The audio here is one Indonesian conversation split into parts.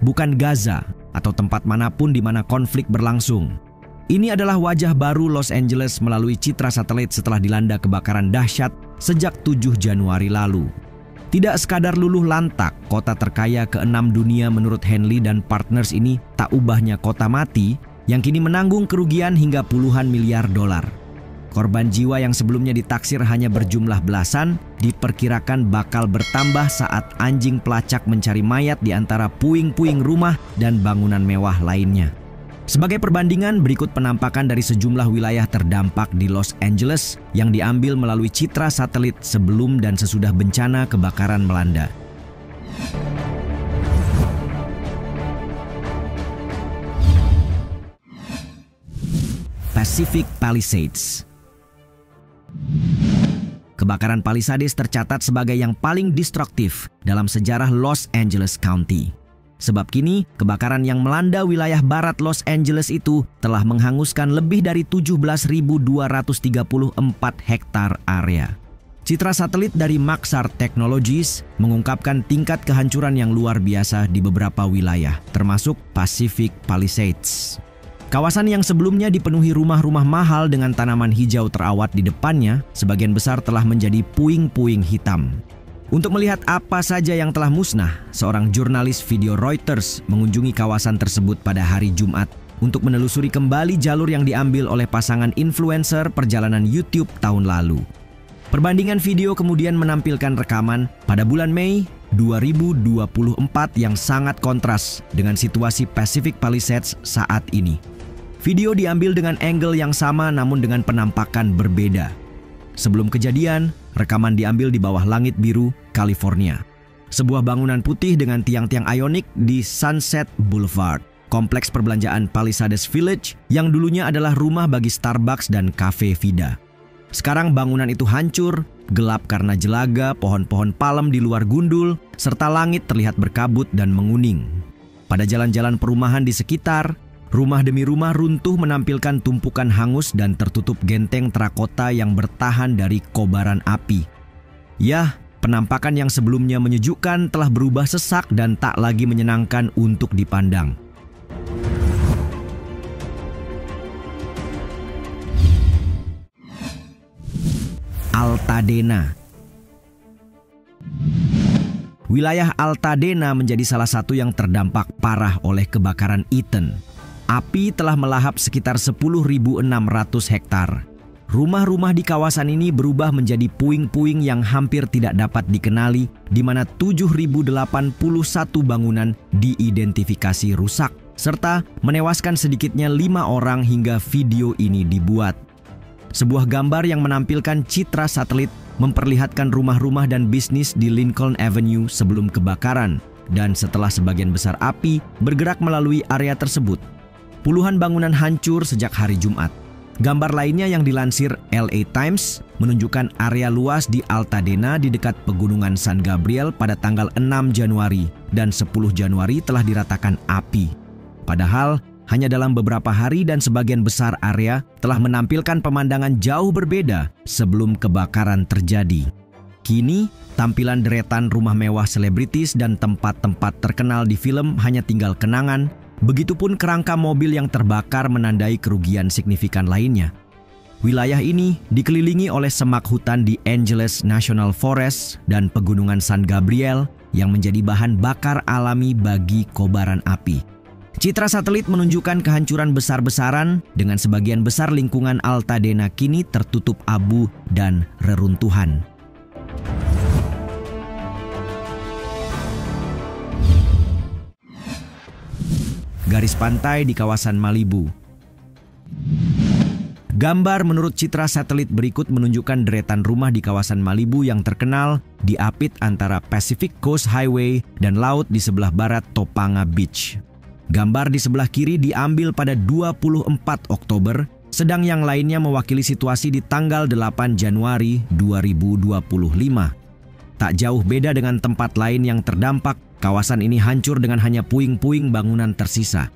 bukan Gaza atau tempat manapun di mana konflik berlangsung. Ini adalah wajah baru Los Angeles melalui citra satelit setelah dilanda kebakaran dahsyat sejak 7 Januari lalu. Tidak sekadar luluh lantak, kota terkaya ke-6 dunia menurut Henley dan Partners ini tak ubahnya kota mati yang kini menanggung kerugian hingga puluhan miliar dolar. Korban jiwa yang sebelumnya ditaksir hanya berjumlah belasan, diperkirakan bakal bertambah saat anjing pelacak mencari mayat di antara puing-puing rumah dan bangunan mewah lainnya. Sebagai perbandingan, berikut penampakan dari sejumlah wilayah terdampak di Los Angeles yang diambil melalui citra satelit sebelum dan sesudah bencana kebakaran melanda. Pacific Palisades. Kebakaran Palisades tercatat sebagai yang paling destruktif dalam sejarah Los Angeles County. Sebab kini, kebakaran yang melanda wilayah barat Los Angeles itu telah menghanguskan lebih dari 17.234 hektar area. Citra satelit dari Maxar Technologies mengungkapkan tingkat kehancuran yang luar biasa di beberapa wilayah, termasuk Pacific Palisades. Kawasan yang sebelumnya dipenuhi rumah-rumah mahal dengan tanaman hijau terawat di depannya, sebagian besar telah menjadi puing-puing hitam. Untuk melihat apa saja yang telah musnah, seorang jurnalis video Reuters mengunjungi kawasan tersebut pada hari Jumat untuk menelusuri kembali jalur yang diambil oleh pasangan influencer perjalanan YouTube tahun lalu. Perbandingan video kemudian menampilkan rekaman pada bulan Mei 2024 yang sangat kontras dengan situasi Pacific Palisades saat ini. Video diambil dengan angle yang sama namun dengan penampakan berbeda. Sebelum kejadian, rekaman diambil di bawah langit biru, California. Sebuah bangunan putih dengan tiang-tiang ionik di Sunset Boulevard, kompleks perbelanjaan Palisades Village yang dulunya adalah rumah bagi Starbucks dan Cafe Vida. Sekarang bangunan itu hancur, gelap karena jelaga, pohon-pohon palem di luar gundul, serta langit terlihat berkabut dan menguning. Pada jalan-jalan perumahan di sekitar, rumah demi rumah runtuh menampilkan tumpukan hangus dan tertutup genteng terakota yang bertahan dari kobaran api. Yah, penampakan yang sebelumnya menyejukkan telah berubah sesak dan tak lagi menyenangkan untuk dipandang. Altadena. Wilayah Altadena menjadi salah satu yang terdampak parah oleh kebakaran Eaton. Api telah melahap sekitar 10.600 hektar. Rumah-rumah di kawasan ini berubah menjadi puing-puing yang hampir tidak dapat dikenali, di mana 7.081 bangunan diidentifikasi rusak, serta menewaskan sedikitnya 5 orang hingga video ini dibuat. Sebuah gambar yang menampilkan citra satelit memperlihatkan rumah-rumah dan bisnis di Lincoln Avenue sebelum kebakaran, dan setelah sebagian besar api bergerak melalui area tersebut. Puluhan bangunan hancur sejak hari Jumat. Gambar lainnya yang dilansir LA Times menunjukkan area luas di Altadena di dekat pegunungan San Gabriel pada tanggal 6 Januari dan 10 Januari telah diratakan api. Padahal hanya dalam beberapa hari dan sebagian besar area telah menampilkan pemandangan jauh berbeda sebelum kebakaran terjadi. Kini, tampilan deretan rumah mewah selebritis dan tempat-tempat terkenal di film hanya tinggal kenangan. Begitupun kerangka mobil yang terbakar menandai kerugian signifikan lainnya. Wilayah ini dikelilingi oleh semak hutan di Angeles National Forest dan pegunungan San Gabriel yang menjadi bahan bakar alami bagi kobaran api. Citra satelit menunjukkan kehancuran besar-besaran dengan sebagian besar lingkungan Altadena kini tertutup abu dan reruntuhan. Garis pantai di kawasan Malibu. Gambar menurut citra satelit berikut menunjukkan deretan rumah di kawasan Malibu yang terkenal diapit antara Pacific Coast Highway dan laut di sebelah barat Topanga Beach. Gambar di sebelah kiri diambil pada 24 Oktober, sedang yang lainnya mewakili situasi di tanggal 8 Januari 2025. Tak jauh beda dengan tempat lain yang terdampak, kawasan ini hancur dengan hanya puing-puing bangunan tersisa.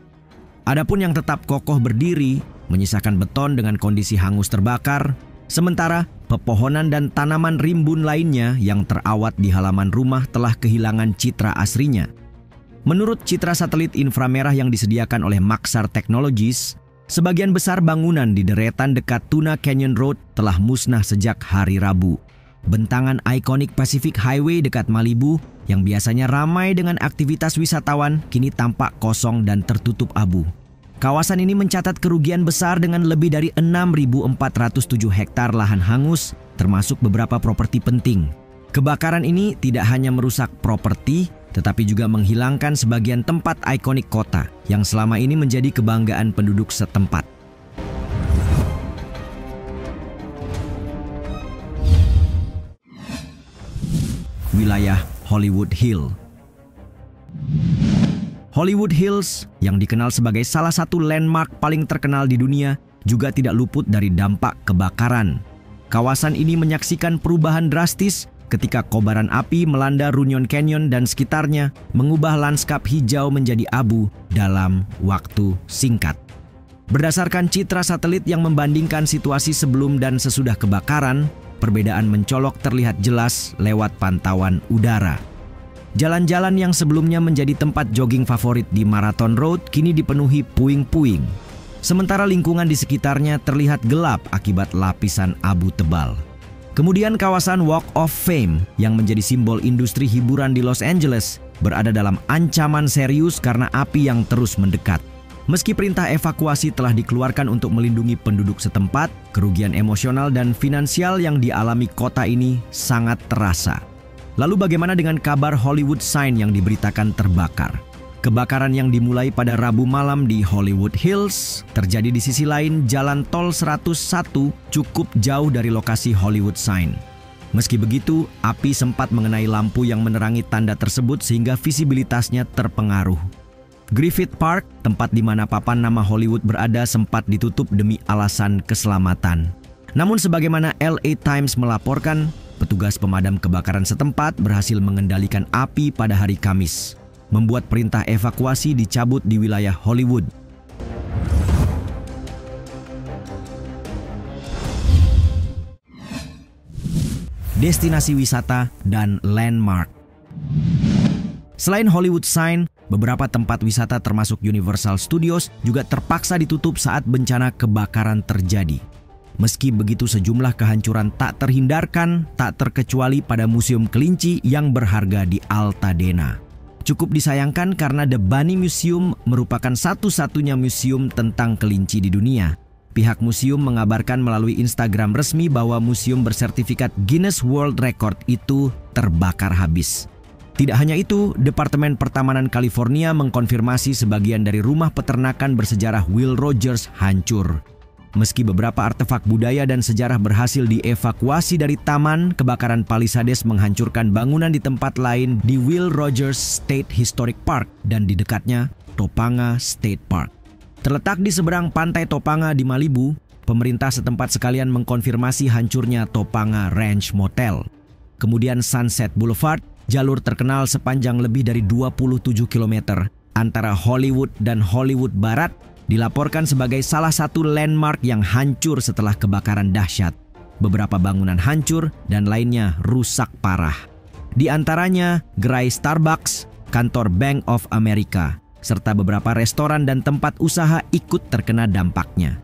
Adapun yang tetap kokoh berdiri, menyisakan beton dengan kondisi hangus terbakar, sementara pepohonan dan tanaman rimbun lainnya yang terawat di halaman rumah telah kehilangan citra aslinya. Menurut citra satelit inframerah yang disediakan oleh Maxar Technologies, sebagian besar bangunan di deretan dekat Tuna Canyon Road telah musnah sejak hari Rabu. Bentangan ikonik Pacific Highway dekat Malibu yang biasanya ramai dengan aktivitas wisatawan kini tampak kosong dan tertutup abu. Kawasan ini mencatat kerugian besar dengan lebih dari 6.407 hektar lahan hangus, termasuk beberapa properti penting. Kebakaran ini tidak hanya merusak properti, tetapi juga menghilangkan sebagian tempat ikonik kota yang selama ini menjadi kebanggaan penduduk setempat. Wilayah Hollywood Hills. Hollywood Hills yang dikenal sebagai salah satu landmark paling terkenal di dunia juga tidak luput dari dampak kebakaran. Kawasan ini menyaksikan perubahan drastis ketika kobaran api melanda Runyon Canyon dan sekitarnya, mengubah lanskap hijau menjadi abu dalam waktu singkat. Berdasarkan citra satelit yang membandingkan situasi sebelum dan sesudah kebakaran, perbedaan mencolok terlihat jelas lewat pantauan udara. Jalan-jalan yang sebelumnya menjadi tempat jogging favorit di Marathon Road kini dipenuhi puing-puing. Sementara lingkungan di sekitarnya terlihat gelap akibat lapisan abu tebal. Kemudian kawasan Walk of Fame yang menjadi simbol industri hiburan di Los Angeles berada dalam ancaman serius karena api yang terus mendekat. Meski perintah evakuasi telah dikeluarkan untuk melindungi penduduk setempat, kerugian emosional dan finansial yang dialami kota ini sangat terasa. Lalu bagaimana dengan kabar Hollywood Sign yang diberitakan terbakar? Kebakaran yang dimulai pada Rabu malam di Hollywood Hills terjadi di sisi lain Jalan Tol 101 cukup jauh dari lokasi Hollywood Sign. Meski begitu, api sempat mengenai lampu yang menerangi tanda tersebut sehingga visibilitasnya terpengaruh. Griffith Park, tempat di mana papan nama Hollywood berada, sempat ditutup demi alasan keselamatan. Namun sebagaimana LA Times melaporkan, petugas pemadam kebakaran setempat berhasil mengendalikan api pada hari Kamis, membuat perintah evakuasi dicabut di wilayah Hollywood. Destinasi wisata dan landmark. Selain Hollywood Sign, beberapa tempat wisata termasuk Universal Studios juga terpaksa ditutup saat bencana kebakaran terjadi. Meski begitu, sejumlah kehancuran tak terhindarkan, tak terkecuali pada Museum Kelinci yang berharga di Altadena. Cukup disayangkan karena The Bunny Museum merupakan satu-satunya museum tentang kelinci di dunia. Pihak museum mengabarkan melalui Instagram resmi bahwa museum bersertifikat Guinness World Record itu terbakar habis. Tidak hanya itu, Departemen Pertamanan California mengkonfirmasi sebagian dari rumah peternakan bersejarah Will Rogers hancur. Meski beberapa artefak budaya dan sejarah berhasil dievakuasi dari taman, kebakaran Palisades menghancurkan bangunan di tempat lain di Will Rogers State Historic Park dan di dekatnya Topanga State Park. Terletak di seberang pantai Topanga di Malibu, pemerintah setempat sekalian mengkonfirmasi hancurnya Topanga Ranch Motel. Kemudian Sunset Boulevard, jalur terkenal sepanjang lebih dari 27 km antara Hollywood dan Hollywood Barat, dilaporkan sebagai salah satu landmark yang hancur setelah kebakaran dahsyat. Beberapa bangunan hancur dan lainnya rusak parah. Di antaranya gerai Starbucks, kantor Bank of America, serta beberapa restoran dan tempat usaha ikut terkena dampaknya.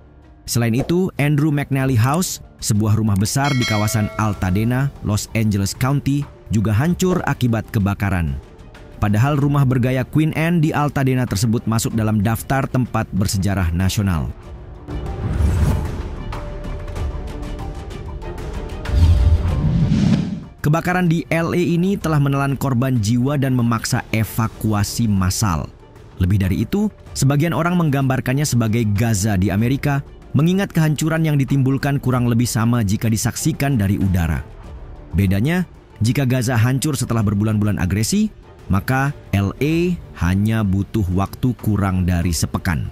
Selain itu, Andrew McNally House, sebuah rumah besar di kawasan Altadena, Los Angeles County, juga hancur akibat kebakaran. Padahal rumah bergaya Queen Anne di Altadena tersebut masuk dalam daftar tempat bersejarah nasional. Kebakaran di LA ini telah menelan korban jiwa dan memaksa evakuasi massal. Lebih dari itu, sebagian orang menggambarkannya sebagai Gaza di Amerika, mengingat kehancuran yang ditimbulkan kurang lebih sama jika disaksikan dari udara. Bedanya, jika Gaza hancur setelah berbulan-bulan agresi, maka LA hanya butuh waktu kurang dari sepekan.